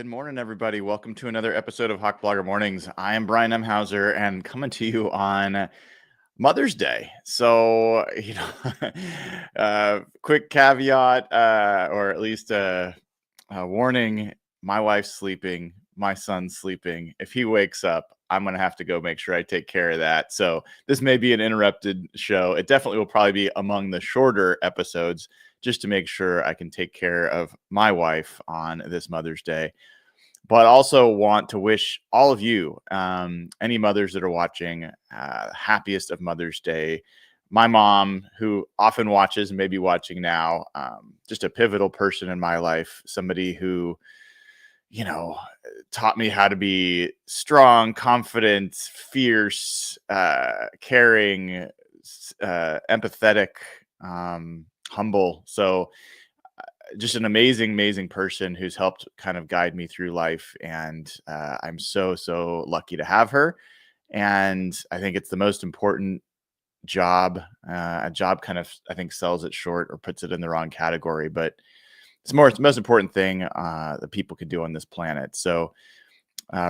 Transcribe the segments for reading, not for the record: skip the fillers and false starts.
Good morning, everybody. Welcome to another episode of Hawk Blogger Mornings. I am Brian M. Hauser and coming to you on Mother's Day. So, quick caveat, or at least a warning, my wife's sleeping, my son's sleeping. If he wakes up, I'm going to have to go make sure I take care of that. So this may be an interrupted show. It definitely will probably be among the shorter episodes just to make sure I can take care of my wife on this Mother's Day. But also want to wish all of you, any mothers that are watching, happiest of Mother's Day. My mom, who often watches and may be watching now, just a pivotal person in my life, somebody who, taught me how to be strong, confident, fierce, caring, empathetic, humble. So just an amazing person who's helped kind of guide me through life. And I'm so lucky to have her. And I think it's the most important job. A job kind of, I think, sells it short or puts it in the wrong category, but it's the most important thing that people could do on this planet. So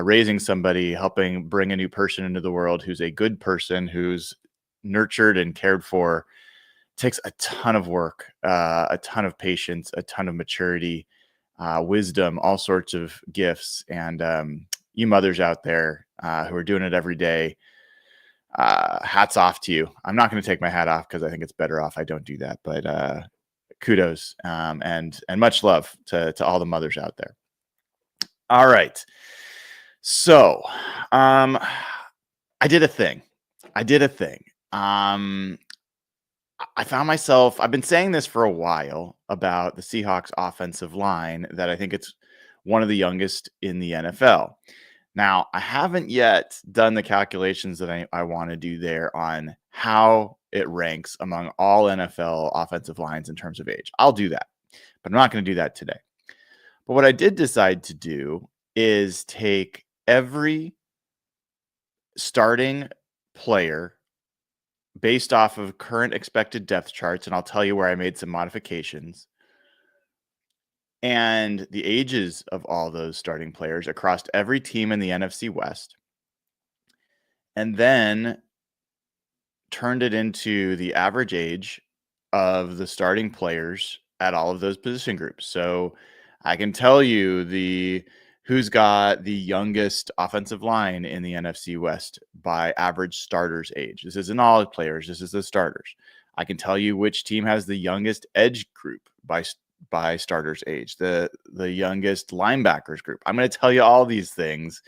raising somebody, helping bring a new person into the world who's a good person, who's nurtured and cared for, takes a ton of work, a ton of patience, a ton of maturity, wisdom, all sorts of gifts. And you mothers out there who are doing it every day, hats off to you. I'm not going to take my hat off because I think it's better off I don't do that. But kudos and much love to all the mothers out there. All right. So I did a thing. I found myself, I've been saying this for a while about the Seahawks offensive line, that I think it's one of the youngest in the NFL. Now, I haven't yet done the calculations that I want to do there on how it ranks among all NFL offensive lines in terms of age. I'll do that, but I'm not going to do that today. But what I did decide to do is take every starting player based off of current expected depth charts, and I'll tell you where I made some modifications, and the ages of all those starting players across every team in the NFC West, and then turned it into the average age of the starting players at all of those position groups. So I can tell you who's got the youngest offensive line in the NFC West by average starters age. This isn't all players. This is the starters. I can tell you which team has the youngest edge group by starters age, the youngest linebackers group. I'm going to tell you all these things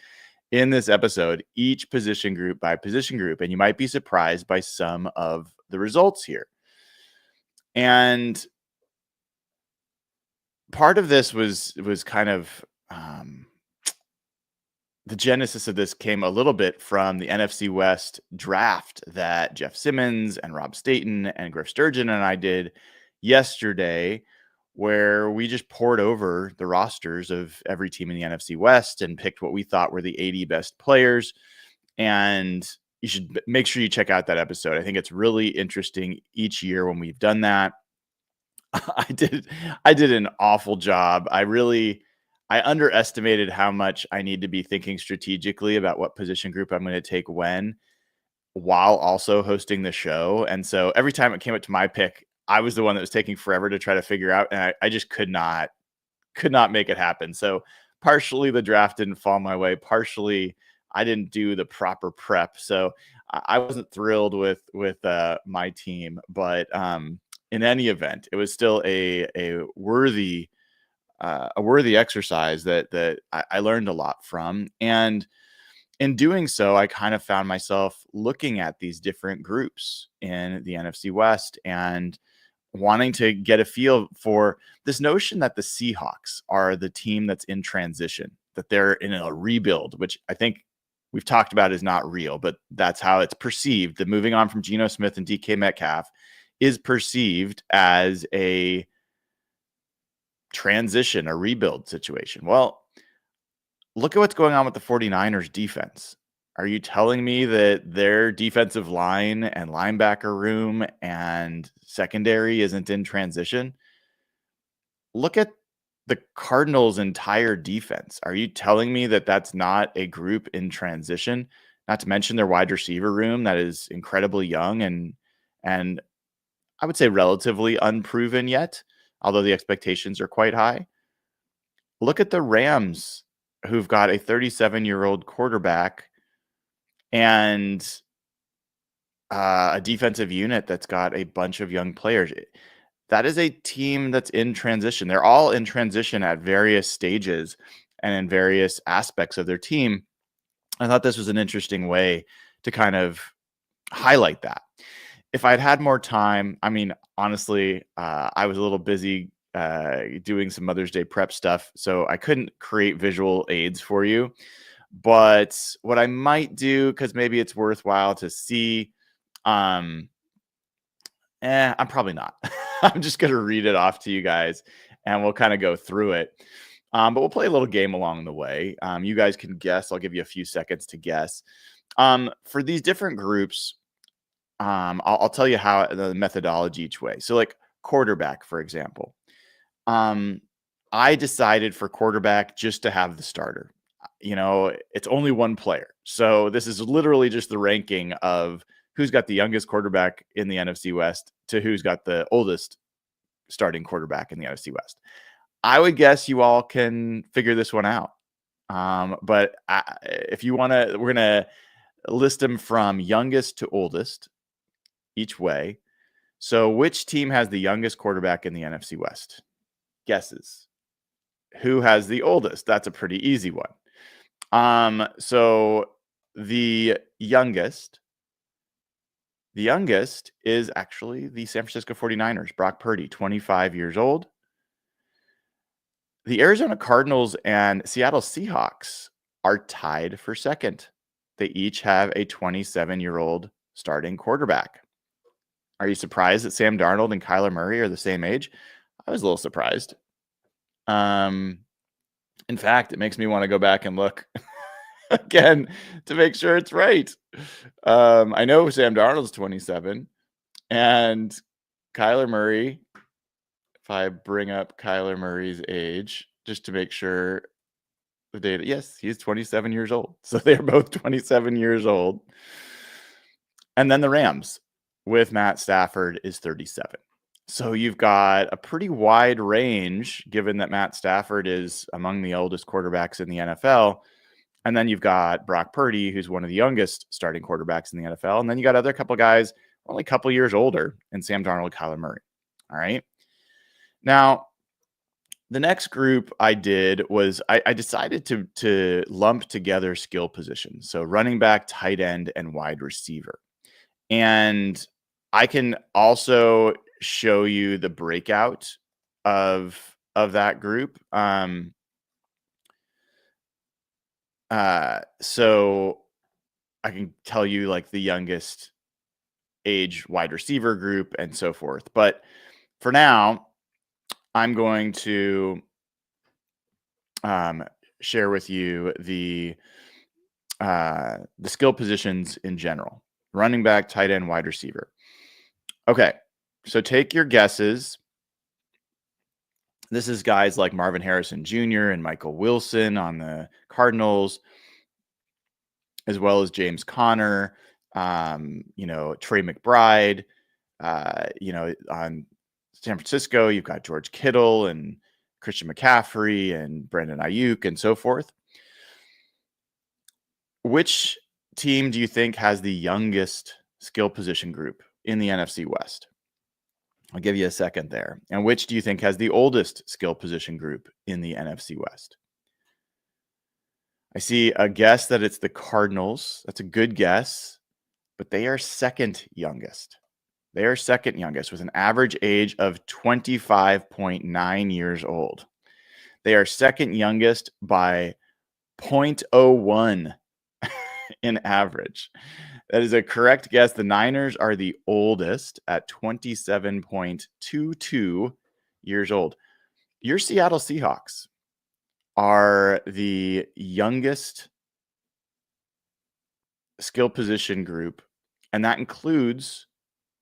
in this episode, each position group by position group, and you might be surprised by some of the results here. And part of this was kind of the genesis of this came a little bit from the NFC West draft that Jeff Simmons and Rob Staten and Griff Sturgeon and I did yesterday, where we just poured over the rosters of every team in the NFC West and picked what we thought were the 80 best players. And you should make sure you check out that episode. I think it's really interesting each year when we've done that. I did an awful job. I underestimated how much I need to be thinking strategically about what position group I'm going to take when, while also hosting the show. And so every time it came up to my pick, I was the one that was taking forever to try to figure out, and I just could not make it happen. So partially the draft didn't fall my way. Partially I didn't do the proper prep. So I wasn't thrilled with my team, but in any event, it was still a worthy exercise that I learned a lot from. And in doing so, I kind of found myself looking at these different groups in the NFC West and wanting to get a feel for this notion that the Seahawks are the team that's in transition, that they're in a rebuild, which I think we've talked about is not real, but that's how it's perceived. The moving on from Geno Smith and DK Metcalf is perceived as a transition, a rebuild situation. Well, look at what's going on with the 49ers defense. Are you telling me that their defensive line and linebacker room and secondary isn't in transition? Look at the Cardinals' entire defense. Are you telling me that that's not a group in transition? Not to mention their wide receiver room that is incredibly young and I would say relatively unproven yet, although the expectations are quite high. Look at the Rams, who've got a 37-year-old quarterback and a defensive unit that's got a bunch of young players. That is a team that's in transition. They're all in transition at various stages and in various aspects of their team. I thought this was an interesting way to kind of highlight that. If I'd had more time, I mean, honestly, I was a little busy doing some Mother's Day prep stuff, so I couldn't create visual aids for you. But what I might do, because maybe it's worthwhile to see, I'm probably not. I'm just going to read it off to you guys, and we'll kind of go through it. But we'll play a little game along the way. You guys can guess. I'll give you a few seconds to guess. For these different groups, I'll tell you how the methodology each way. So like quarterback, for example, I decided for quarterback just to have the starter. It's only one player. So this is literally just the ranking of who's got the youngest quarterback in the NFC West to who's got the oldest starting quarterback in the NFC West. I would guess you all can figure this one out. But if you want to, we're going to list them from youngest to oldest each way. So which team has the youngest quarterback in the NFC West? Guesses. Who has the oldest? That's a pretty easy one. So the youngest is actually the San Francisco 49ers, Brock Purdy, 25 years old. The Arizona Cardinals and Seattle Seahawks are tied for second. They each have a 27-year-old starting quarterback. Are you surprised that Sam Darnold and Kyler Murray are the same age? I was a little surprised. In fact, it makes me want to go back and look again to make sure it's right. I know Sam Darnold's 27 and Kyler Murray, if I bring up Kyler Murray's age, just to make sure the data, yes, he's 27 years old. So they're both 27 years old. And then the Rams with Matt Stafford is 37. So you've got a pretty wide range, given that Matt Stafford is among the oldest quarterbacks in the NFL. And then you've got Brock Purdy, who's one of the youngest starting quarterbacks in the NFL. And then you got other couple guys only a couple years older, and Sam Darnold, Kyler Murray. All right. Now, the next group I did was I decided to lump together skill positions. So running back, tight end, and wide receiver. And I can also show you the breakout of that group. So I can tell you like the youngest age wide receiver group and so forth. But for now, I'm going to share with you the skill positions in general: running back, tight end, wide receiver. Okay, so take your guesses. This is guys like Marvin Harrison Jr. and Michael Wilson on the Cardinals, as well as James Conner, Trey McBride, on San Francisco, you've got George Kittle and Christian McCaffrey and Brandon Ayuk and so forth. Which team do you think has the youngest skill position group in the NFC West? I'll give you a second there. And which do you think has the oldest skill position group in the NFC West? I see a guess that it's the Cardinals. That's a good guess, but they are second youngest. They are second youngest with an average age of 25.9 years old. They are second youngest by 0.01 in average. That is a correct guess. The Niners are the oldest at 27.22 years old. Your Seattle Seahawks are the youngest skill position group, and that includes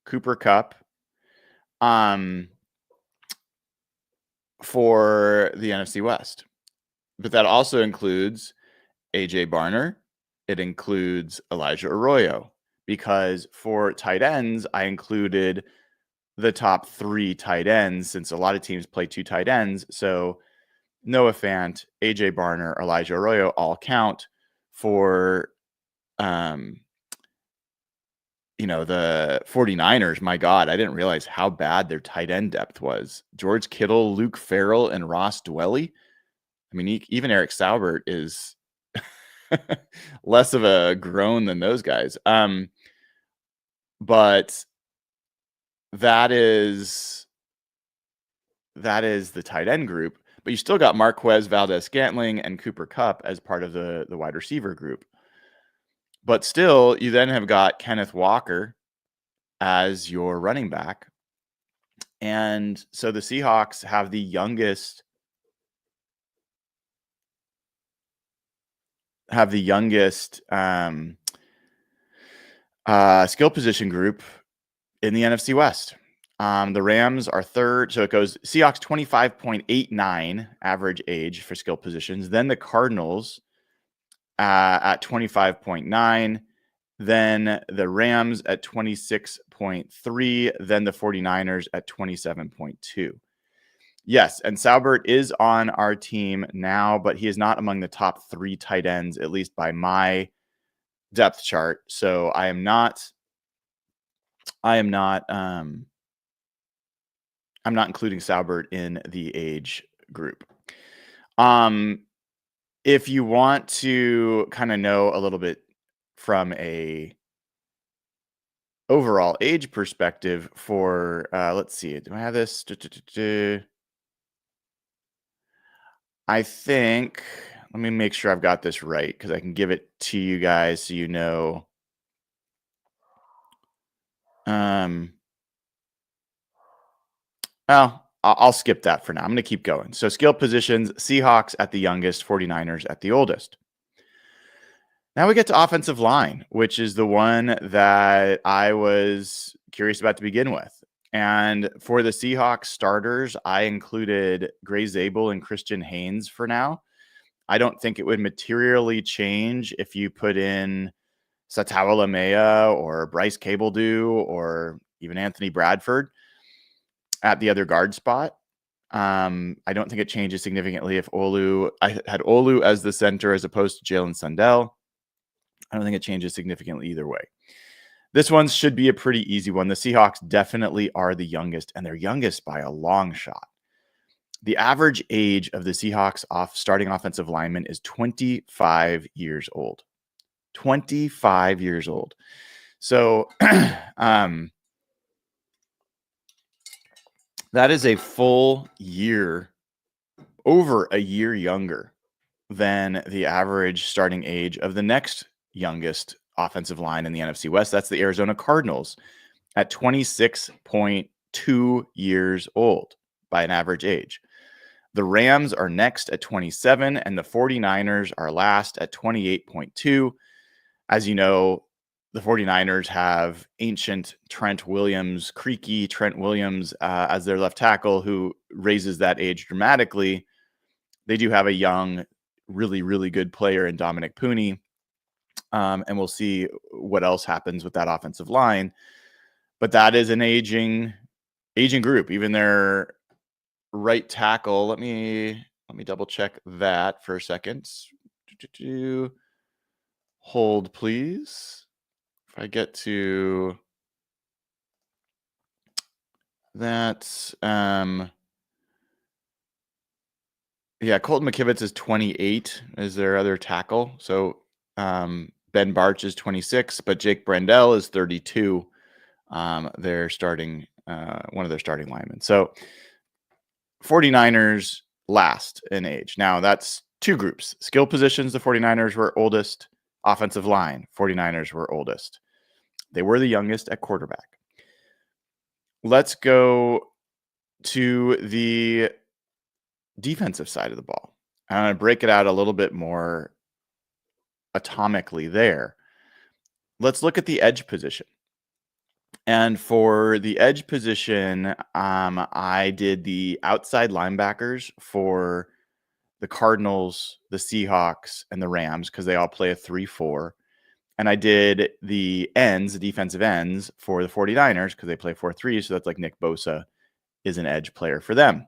Cooper Kupp. for the NFC West. But that also includes AJ Barner. It includes Elijah Arroyo, because for tight ends, I included the top 3 tight ends, since a lot of teams play 2 tight ends. So Noah Fant, AJ Barner, Elijah Arroyo all count for, the 49ers. My God, I didn't realize how bad their tight end depth was. George Kittle, Luke Farrell, and Ross Dwelly. I mean, even Eric Saubert is less of a groan than those guys. But that is the tight end group. But you still got Marquez Valdez-Scantling and Cooper Kupp as part of the wide receiver group. But still, you then have got Kenneth Walker as your running back. And so the Seahawks have the youngest skill position group in the NFC West. The Rams are third. So it goes Seahawks 25.89 average age for skill positions. Then the Cardinals at 25.9. Then the Rams at 26.3. Then the 49ers at 27.2. Yes, and Saubert is on our team now, but he is not among the top 3 tight ends, at least by my depth chart. So I am not including Saubert in the age group. If you want to kind of know a little bit from a overall age perspective for, let's see, do I have this? I think, let me make sure I've got this right, because I can give it to you guys so you know. I'll skip that for now. I'm going to keep going. So skill positions, Seahawks at the youngest, 49ers at the oldest. Now we get to offensive line, which is the one that I was curious about to begin with. And for the Seahawks starters, I included Gray Zabel and Christian Haynes for now. I don't think it would materially change if you put in Satawa Lamea or Bryce Cabledew or even Anthony Bradford at the other guard spot. I don't think it changes significantly if I had Olu as the center as opposed to Jalen Sundell. I don't think it changes significantly either way. This one should be a pretty easy one. The Seahawks definitely are the youngest, and they're youngest by a long shot. The average age of the Seahawks starting offensive lineman is 25 years old. 25 years old. So that is a full year, over a year younger than the average starting age of the next youngest offensive line in the NFC West. That's the Arizona Cardinals at 26.2 years old by an average age. The Rams are next at 27, and the 49ers are last at 28.2. As you know, the 49ers have ancient creaky Trent Williams as their left tackle, who raises that age dramatically. They do have a young, really, really good player in Dominic Pooney. And we'll see what else happens with that offensive line. But that is an aging group. Even their right tackle, let me double check that for a second. Hold, please. If I get to that, Colton McKivitz is 28 as their other tackle. So Ben Barch is 26, but Jake Brendel is 32. They're starting one of their starting linemen. So 49ers last in age. Now that's 2 groups. Skill positions, the 49ers were oldest. Offensive line, 49ers were oldest. They were the youngest at quarterback. Let's go to the defensive side of the ball. I'm going to break it out a little bit more atomically there. Let's look at the edge position. And for the edge position, I did the outside linebackers for the Cardinals, the Seahawks, and the Rams because they all play a 3-4. And I did the ends, the defensive ends, for the 49ers because they play 4-3. So that's like Nick Bosa is an edge player for them.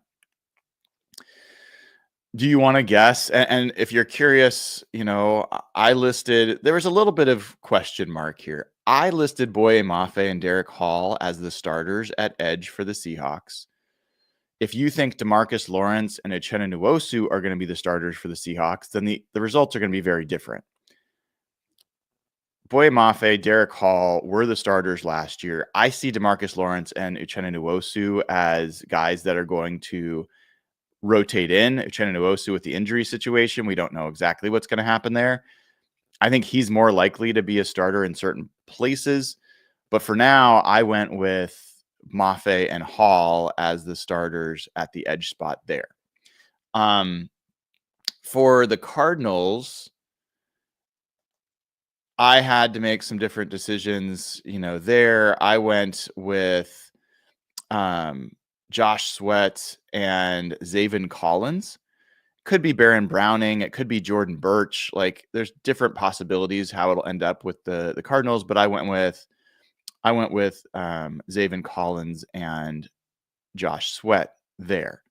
Do you want to guess? And if you're curious, I listed, there was a little bit of question mark here. I listed Boye Mafe and Derek Hall as the starters at edge for the Seahawks. If you think DeMarcus Lawrence and Uchenna Nwosu are going to be the starters for the Seahawks, then the results are going to be very different. Boye Mafe, Derek Hall were the starters last year. I see DeMarcus Lawrence and Uchenna Nwosu as guys that are going to rotate in. Uchenna Nwosu with the injury situation, we don't know exactly what's going to happen there. I think he's more likely to be a starter in certain places. But for now, I went with Mafe and Hall as the starters at the edge spot there. For the Cardinals, I had to make some different decisions, there. I went with Josh Sweat and Zaven Collins. Could be Baron Browning. It could be Jordan Birch. Like, there's different possibilities how it'll end up with the Cardinals, but I went with Zaven Collins and Josh Sweat there.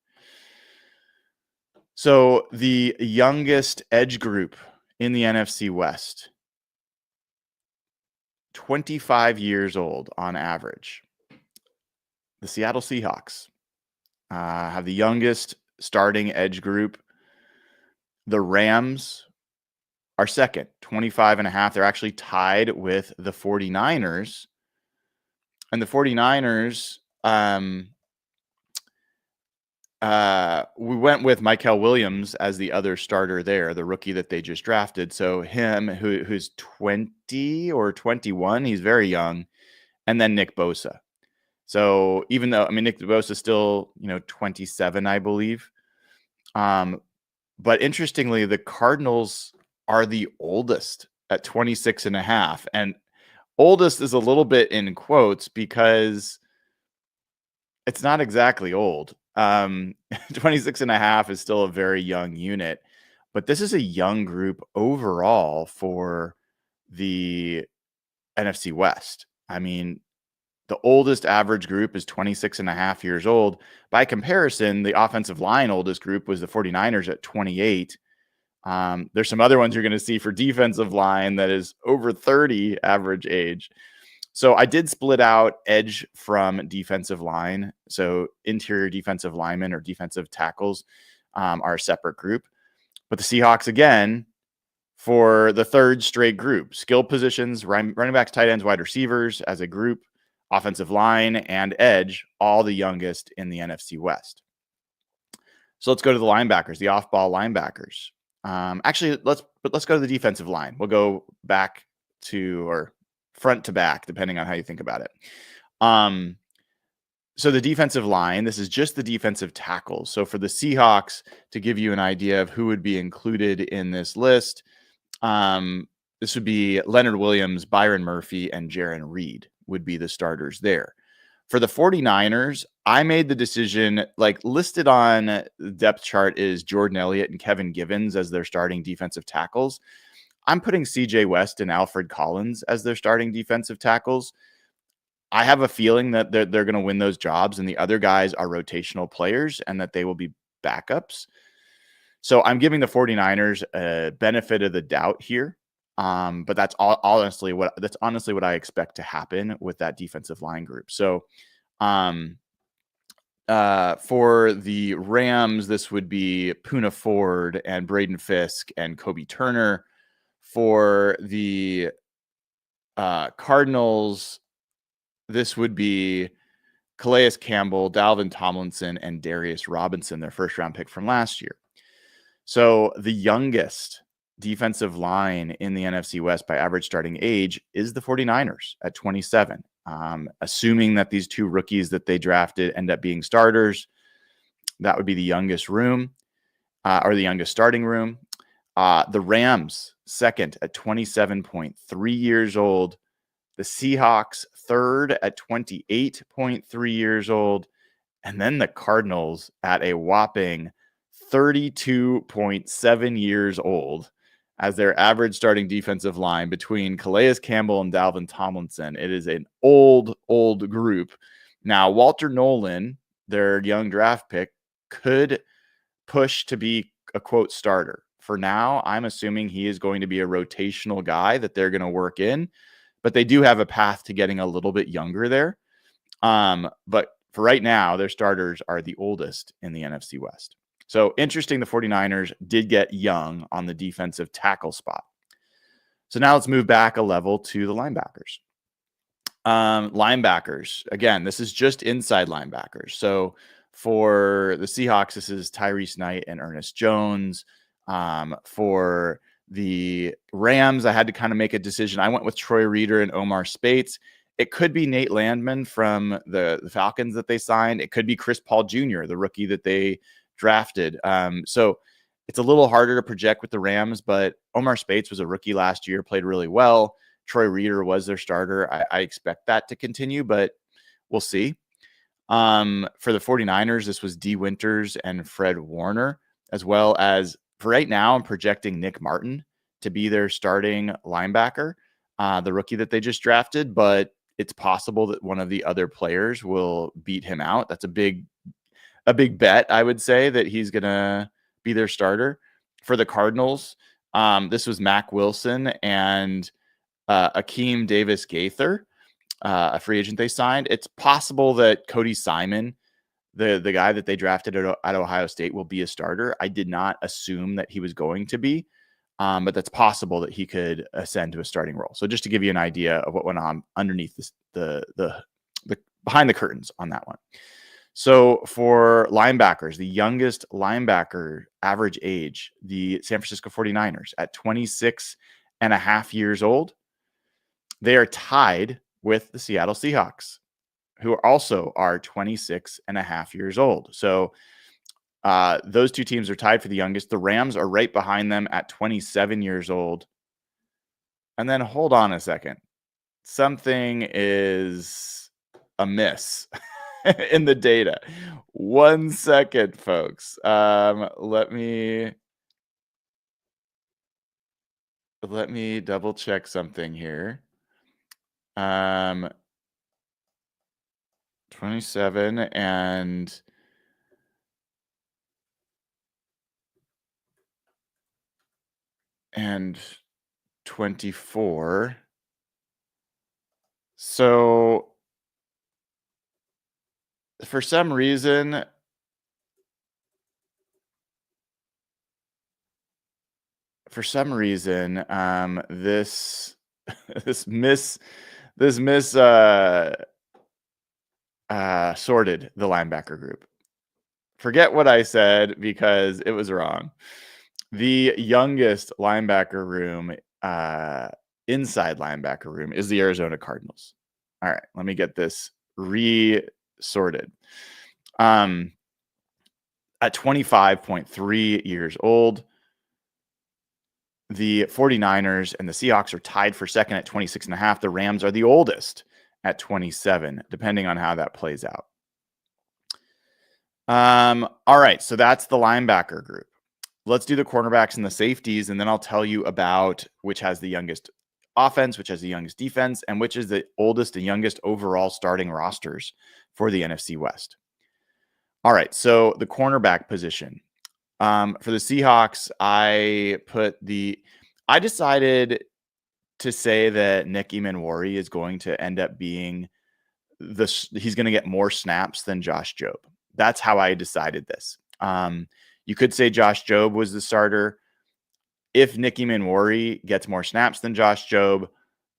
So the youngest edge group in the NFC West, 25 years old on average. The Seattle Seahawks have the youngest starting edge group. The Rams are second, 25 and a half. They're actually tied with the 49ers. And the 49ers, we went with Mykel Williams as the other starter there, the rookie that they just drafted. So him, who's 20 or 21, he's very young. And then Nick Bosa. So even though, Nick Bosa is still, 27, I believe. But interestingly, the Cardinals are the oldest at 26 and a half. And oldest is a little bit in quotes because it's not exactly old. 26 and a half is still a very young unit, but this is a young group overall for the NFC West. The oldest average group is 26 and a half years old. By comparison, the offensive line oldest group was the 49ers at 28. There's some other ones you're going to see for defensive line that is over 30 average age. So I did split out edge from defensive line. So interior defensive linemen or defensive tackles are a separate group. But the Seahawks, again, for the third straight group, skill positions, running backs, tight ends, wide receivers as a group, offensive line and edge, all the youngest in the NFC West. So let's go to the linebackers, the off-ball linebackers. Actually, let's go to the defensive line. We'll go back to, or front to back, depending on how you think about it. So the defensive line, this is just the defensive tackles. So for the Seahawks, to give you an idea of who would be included in this list, this would be Leonard Williams, Byron Murphy, and Jaron Reed would be the starters there. For the 49ers, I made the decision, listed on the depth chart is Jordan Elliott and Kevin Givens as their starting defensive tackles. I'm putting CJ West and Alfred Collins as their starting defensive tackles. I have a feeling that they're going to win those jobs, and the other guys are rotational players and that they will be backups. So I'm giving the 49ers a benefit of the doubt here. But that's honestly what I expect to happen with that defensive line group. So, for the Rams, this would be Poona Ford and Braden Fisk and Kobe Turner. For the Cardinals, this would be Calais Campbell, Dalvin Tomlinson, and Darius Robinson, their first round pick from last year. So the youngest defensive line in the NFC West by average starting age is the 49ers at 27. Assuming that these two rookies that they drafted end up being starters, that would be the youngest room or the youngest starting room. The Rams, second at 27.3 years old. The Seahawks, third at 28.3 years old. And then the Cardinals at a whopping 32.7 years old as their average starting defensive line between Calais Campbell and Dalvin Tomlinson. It is an old group. Now, Walter Nolan, their young draft pick, could push to be a quote starter. For now, I'm assuming he is going to be a rotational guy that they're going to work in, but they do have a path to getting a little bit younger there. But for right now, their starters are the oldest in the NFC West. So interesting, the 49ers did get young on the defensive tackle spot. So now let's move back a level to the linebackers. Linebackers, again, this is just inside linebackers. So for the Seahawks, this is Tyrese Knight and Ernest Jones. For the Rams, I had to kind of make a decision. I went with Troy Reeder and Omar Spates. It could be Nate Landman from the Falcons that they signed. It could be Chris Paul Jr., the rookie that they drafted. So it's a little harder to project with the Rams, but Omar Spates was a rookie last year, played really well. Troy Reeder was their starter. I expect that to continue, but we'll see. For the 49ers, this was D. Winters and Fred Warner, as well as for right now, I'm projecting Nick Martin to be their starting linebacker, the rookie that they just drafted, but it's possible that one of the other players will beat him out. That's a big bet, I would say, that he's going to be their starter. For the Cardinals, this was Mac Wilson and Akeem Davis Gaither, a free agent they signed. It's possible that Cody Simon, the guy that they drafted at Ohio State, will be a starter. I did not assume that he was going to be, but that's possible that he could ascend to a starting role. So just to give you an idea of what went on underneath the behind the curtains on that one. So for linebackers, the youngest linebacker average age, the San Francisco 49ers at 26 and a half years old. They are tied with the Seattle Seahawks, who also are 26 and a half years old. So those two teams are tied for the youngest. The Rams are right behind them at 27 years old. And then hold on a second. Something is amiss in the data. 1 second, folks. Let me double check something here. 27 and 24. So for some reason, this sorted the linebacker group. Forget what I said because it was wrong. The youngest linebacker room, inside linebacker room, is the Arizona Cardinals. All right, let me get this re-sorted. At 25.3 years old, the 49ers and the Seahawks are tied for second at 26 and a half. The Rams are the oldest at 27, depending on how that plays out. All right, so that's the linebacker group. Let's do the cornerbacks and the safeties, and then I'll tell you about which has the youngest offense, which has the youngest defense, and which is the oldest and youngest overall starting rosters for the NFC West. All right, so the cornerback position. For the Seahawks, I decided to say that Nick Emmanwori is going to end up being he's going to get more snaps than Josh Jobe. That's how I decided this. You could say Josh Jobe was the starter. If Nick Emmanwori gets more snaps than Josh Jobe,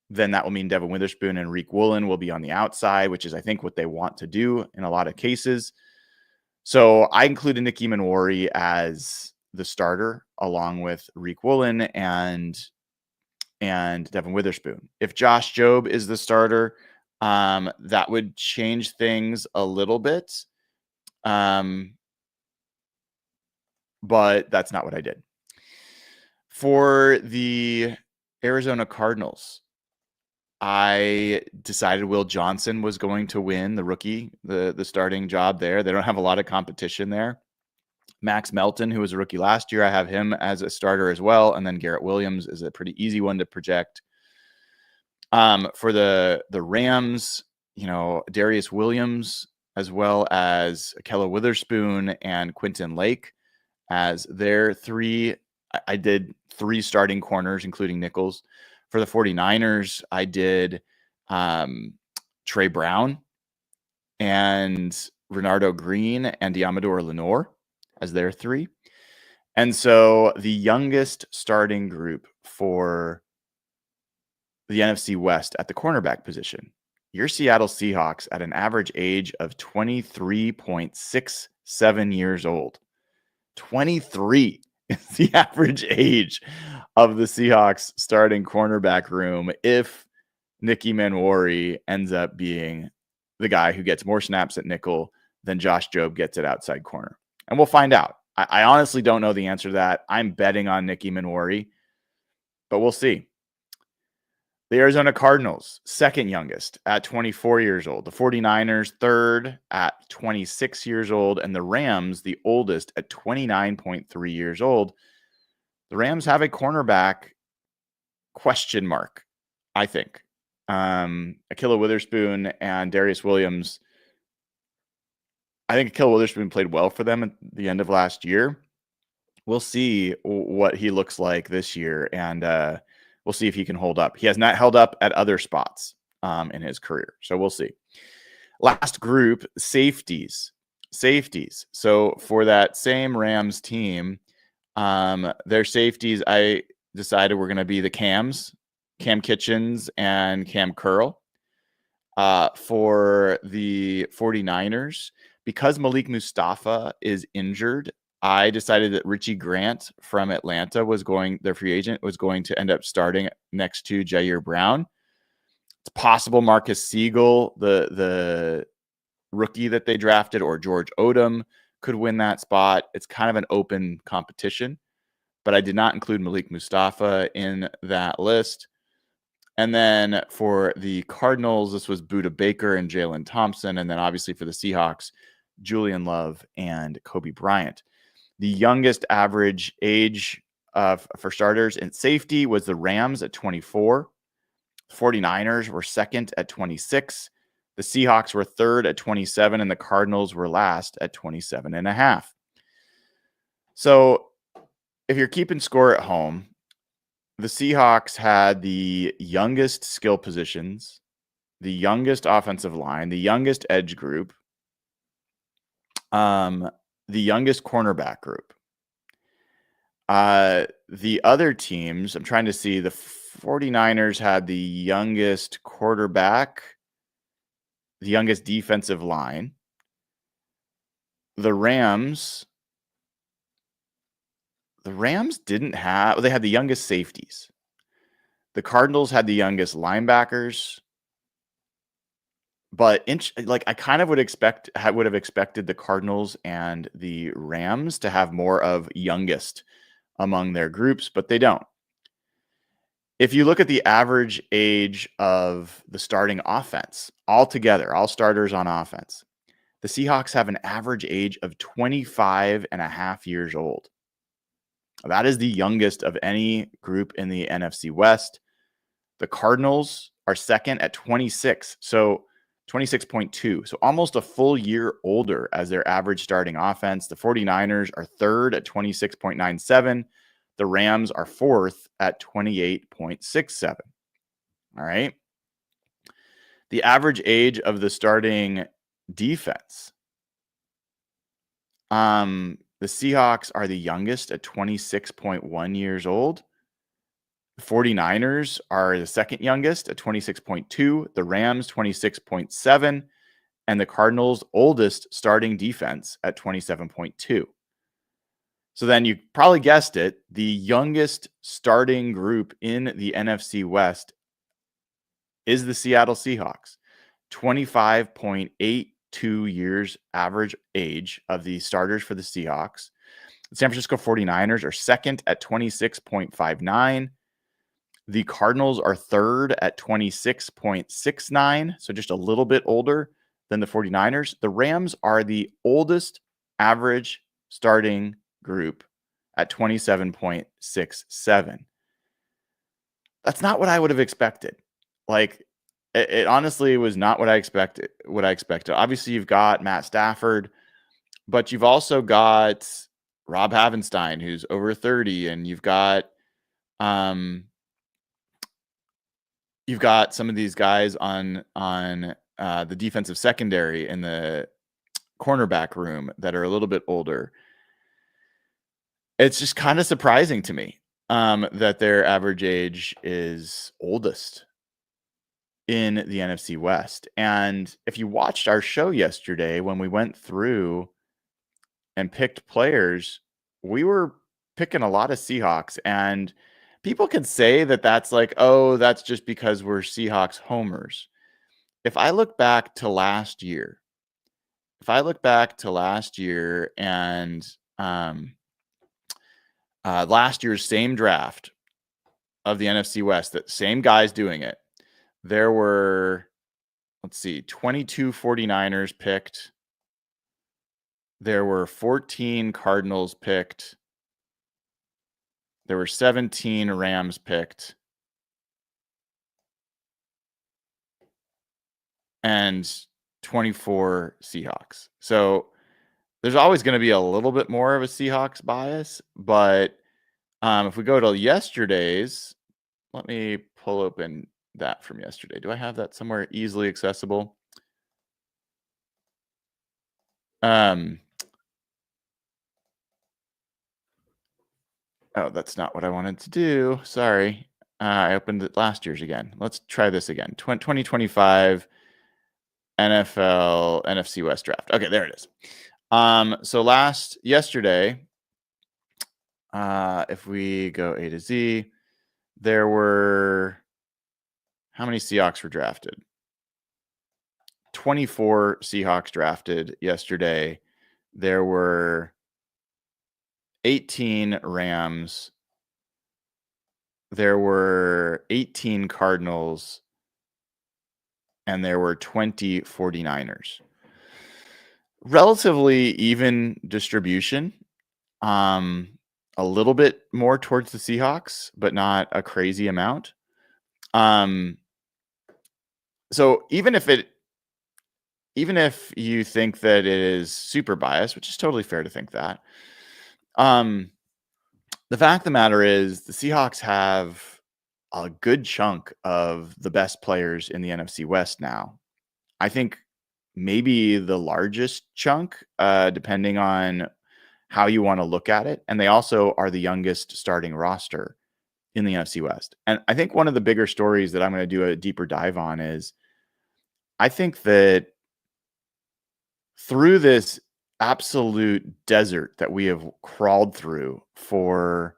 then that will mean Devin Witherspoon and Reek Woolen will be on the outside, which is, I think, what they want to do in a lot of cases. So I included Nick Emmanwori as the starter along with Reek Woolen and Devin Witherspoon. If Josh Jobe is the starter, that would change things a little bit. But that's not what I did. For the Arizona Cardinals, I decided Will Johnson was going to win the rookie, the starting job there. They don't have a lot of competition there. Max Melton, who was a rookie last year, I have him as a starter as well. And then Garrett Williams is a pretty easy one to project. For the Rams, Darius Williams, as well as Akella Witherspoon and Quentin Lake as their three. I did 3 starting corners, including nickels. For the 49ers, I did Trey Brown and Renardo Green and Diamador Lenore as their 3. And so the youngest starting group for the NFC West at the cornerback position, your Seattle Seahawks at an average age of 23.67 years old. 23 is the average age of the Seahawks starting cornerback room if Nicky Manwari ends up being the guy who gets more snaps at nickel than Josh Jobe gets at outside corner. And we'll find out. I honestly don't know the answer to that. I'm betting on Nicky Manwari, but we'll see. The Arizona Cardinals, second youngest at 24 years old. The 49ers, third at 26 years old. And the Rams, the oldest at 29.3 years old. The Rams have a cornerback question mark, I think. Akella Witherspoon and Darius Williams. I think Akella Witherspoon played well for them at the end of last year. We'll see what he looks like this year. And, we'll see if he can hold up. He has not held up at other spots in his career. So we'll see. Last group, safeties. So for that same Rams team, their safeties, I decided were going to be the Cams, Cam Kitchens and Cam Curl. For the 49ers, because Malik Mustafa is injured, I decided that Richie Grant from Atlanta their free agent, was going to end up starting next to Jair Brown. It's possible Marcus Siegel, the rookie that they drafted, or George Odom could win that spot. It's kind of an open competition, but I did not include Malik Mustafa in that list. And then for the Cardinals, this was Budda Baker and Jalen Thompson. And then obviously for the Seahawks, Julian Love and Kobe Bryant. The youngest average age for starters in safety was the Rams at 24. 49ers were second at 26. The Seahawks were third at 27, and the Cardinals were last at 27.5. So if you're keeping score at home, the Seahawks had the youngest skill positions, the youngest offensive line, the youngest edge group, the youngest cornerback group. The other teams, I'm trying to see, the 49ers had the youngest quarterback, the youngest defensive line. The Rams didn't have, they had the youngest safeties. The Cardinals had the youngest linebackers. But I kind of would have expected the Cardinals and the Rams to have more of youngest among their groups, but they don't. If you look at the average age of the starting offense altogether, all starters on offense, the Seahawks have an average age of 25.5 years old. That is the youngest of any group in the NFC West. The Cardinals are second at 26. So 26.2. So almost a full year older as their average starting offense. The 49ers are third at 26.97. The Rams are fourth at 28.67. All right. The average age of the starting defense. The Seahawks are the youngest at 26.1 years old. The 49ers are the second youngest at 26.2, the Rams 26.7, and the Cardinals' oldest starting defense at 27.2. So then you probably guessed it, the youngest starting group in the NFC West is the Seattle Seahawks. 25.82 years average age of the starters for the Seahawks. The San Francisco 49ers are second at 26.59. The Cardinals are third at 26.69, so just a little bit older than the 49ers. The Rams are the oldest average starting group at 27.67. That's not what I would have expected. Like, it honestly was not what I expected. Obviously, you've got Matt Stafford, but you've also got Rob Havenstein, who's over 30, and you've got some of these guys on the defensive secondary in the cornerback room that are a little bit older. It's just kind of surprising to me that their average age is oldest in the NFC West. And if you watched our show yesterday when we went through and picked players, we were picking a lot of Seahawks. And people can say that that's like, oh, that's just because we're Seahawks homers. If I look back to last year, and last year's same draft of the NFC West, that same guys doing it, there were, 22 49ers picked. There were 14 Cardinals picked. There were 17 Rams picked. And 24 Seahawks. So there's always going to be a little bit more of a Seahawks bias. But if we go to yesterday's, let me pull open that from yesterday. Do I have that somewhere easily accessible? Oh, that's not what I wanted to do. Sorry. I opened it last year's again. Let's try this again. 2025 NFL NFC West draft. Okay, there it is. So yesterday, if we go A to Z, there were, how many Seahawks were drafted? 24 Seahawks drafted yesterday. There were 18 Rams. There were 18 Cardinals. And there were 20 49ers. Relatively even distribution. A little bit more towards the Seahawks, but not a crazy amount. So even if you think that it is super biased, which is totally fair to think that, the fact of the matter is the Seahawks have a good chunk of the best players in the NFC West now. I think maybe the largest chunk, depending on how you want to look at it. And they also are the youngest starting roster in the NFC West. And I think one of the bigger stories that I'm going to do a deeper dive on is I think that through this absolute desert that we have crawled through for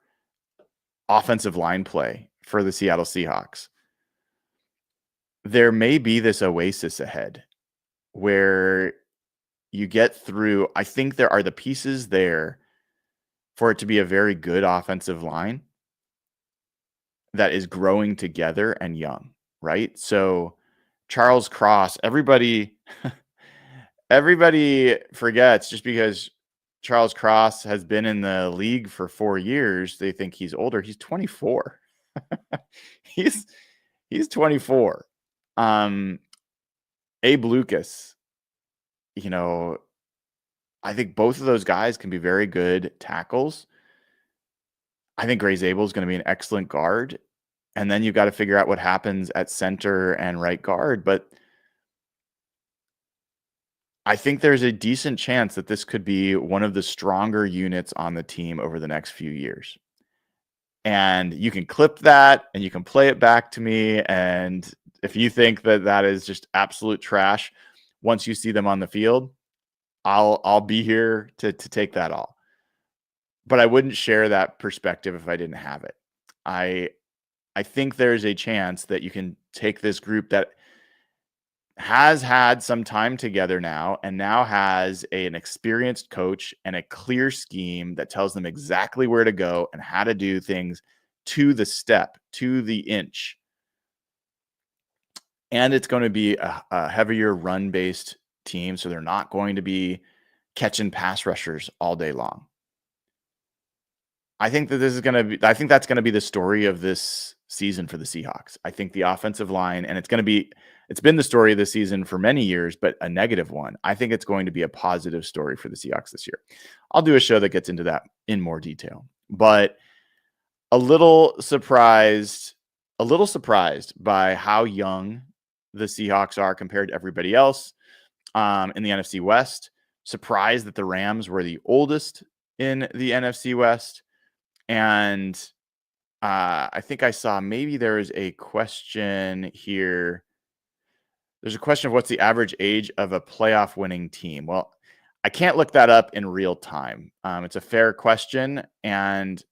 offensive line play for the Seattle Seahawks, there may be this oasis ahead where you get through. I think there are the pieces there for it to be a very good offensive line that is growing together and young, right? So Charles Cross, everybody forgets, just because Charles Cross has been in the league for 4 years, they think he's older. He's 24. He's 24. Abe Lucas, I think both of those guys can be very good tackles. I think Gray Zabel is going to be an excellent guard. And then you've got to figure out what happens at center and right guard. But I think there's a decent chance that this could be one of the stronger units on the team over the next few years. And you can clip that and you can play it back to me. And if you think that that is just absolute trash, once you see them on the field, I'll be here to take that all. But I wouldn't share that perspective if I didn't have it. I think there's a chance that you can take this group that has had some time together now and now has an experienced coach and a clear scheme that tells them exactly where to go and how to do things to the step, to the inch. And it's going to be a heavier run-based team, so they're not going to be catching pass rushers all day long. I think that's going to be the story of this season for the Seahawks. I think the offensive line, and it's been the story of the season for many years, but a negative one. I think it's going to be a positive story for the Seahawks this year. I'll do a show that gets into that in more detail, but a little surprised by how young the Seahawks are compared to everybody else in the NFC West. Surprised that the Rams were the oldest in the NFC West. And I think I saw maybe there is a question here. There's a question of what's the average age of a playoff winning team? Well, I can't look that up in real time. It's a fair question. And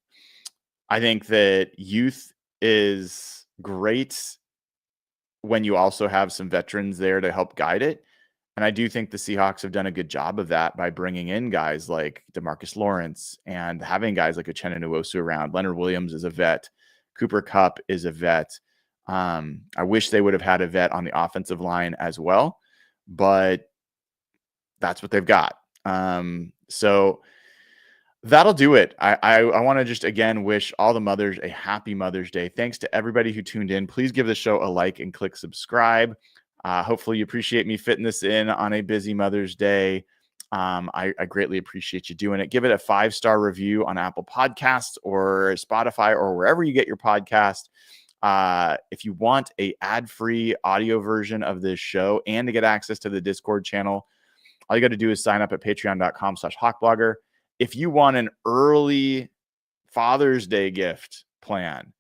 I think that youth is great when you also have some veterans there to help guide it. And I do think the Seahawks have done a good job of that by bringing in guys like DeMarcus Lawrence and having guys like Uchenna Nwosu around. Leonard Williams is a vet. Cooper Kupp is a vet. I wish they would have had a vet on the offensive line as well, but that's what they've got. So that'll do it. I want to just, again, wish all the mothers a happy Mother's Day. Thanks to everybody who tuned in. Please give the show a like and click subscribe. Hopefully you appreciate me fitting this in on a busy Mother's Day. I greatly appreciate you doing it. Give it a 5-star review on Apple Podcasts or Spotify or wherever you get your podcast. If you want a ad-free audio version of this show and to get access to the Discord channel, all you got to do is sign up at patreon.com/hawkblogger. If you want an early Father's Day gift plan,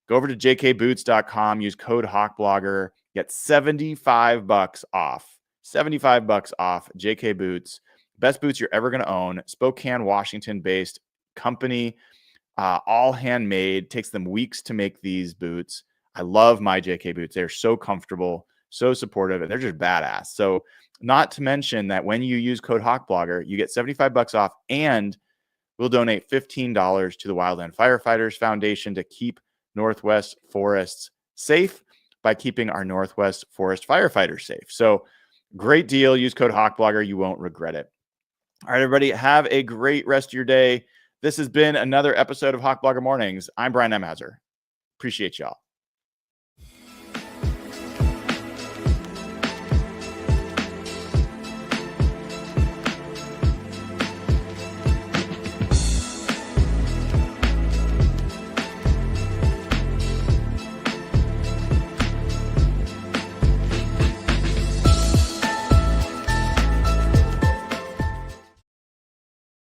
go over to jkboots.com, use code hawkblogger, get $75 off. $75 off JK Boots. Best boots you're ever going to own. Spokane, Washington-based company, all handmade. Takes them weeks to make these boots. I love my JK Boots. They're so comfortable, so supportive, and they're just badass. So not to mention that when you use code hawkblogger, you get $75 off, and we'll donate $15 to the Wildland Firefighters Foundation to keep Northwest forests safe by keeping our Northwest forest firefighters safe. So great deal. Use code hawkblogger. You won't regret it. All right, everybody, have a great rest of your day. This has been another episode of Hawk Blogger Mornings. I'm Brian Emhazer. Appreciate y'all.